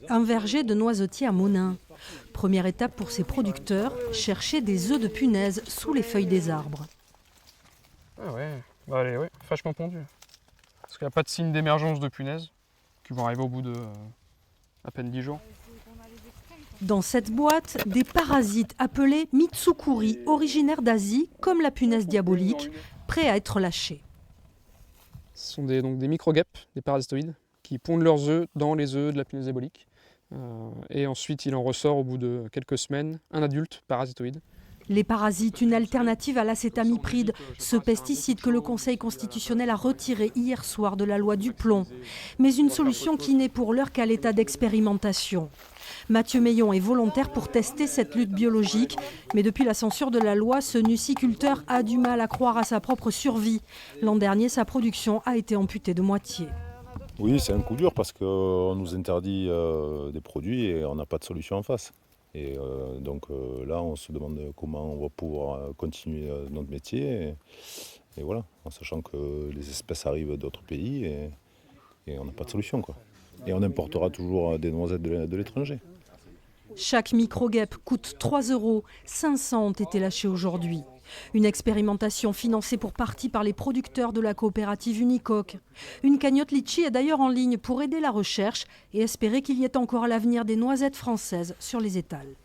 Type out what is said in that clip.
Un verger de noisetiers à Monin. Première étape pour ces producteurs, chercher des œufs de punaise sous les feuilles des arbres. Ah ouais, bah elle est vachement pondue. Parce qu'il n'y a pas de signe d'émergence de punaises qui vont arriver au bout de à peine 10 jours. Dans cette boîte, des parasites appelés Mitsukuri, originaires d'Asie, comme la punaise diabolique, prêts à être lâchés. Ce sont donc des micro-guêpes, des parasitoïdes, qui pondent leurs œufs dans les œufs de la punaise diabolique. Et ensuite, il en ressort au bout de quelques semaines un adulte parasitoïde. Les parasites, une alternative à l'acétamipride, ce pesticide que le Conseil constitutionnel a retiré hier soir de la loi Duplon. Mais une solution qui n'est pour l'heure qu'à l'état d'expérimentation. Mathieu Meillon est volontaire pour tester cette lutte biologique. Mais depuis la censure de la loi, ce nuciculteur a du mal à croire à sa propre survie. L'an dernier, sa production a été amputée de moitié. Oui, c'est un coup dur parce qu'on nous interdit des produits et on n'a pas de solution en face. Et donc là, on se demande comment on va pouvoir continuer notre métier. Et voilà, en sachant que les espèces arrivent d'autres pays et on n'a pas de solution, quoi. Et on importera toujours des noisettes de l'étranger. Chaque micro-guêpe coûte 3 €. 500 ont été lâchés aujourd'hui. Une expérimentation financée pour partie par les producteurs de la coopérative Unicoque. Une cagnotte Litchi est d'ailleurs en ligne pour aider la recherche et espérer qu'il y ait encore à l'avenir des noisettes françaises sur les étals.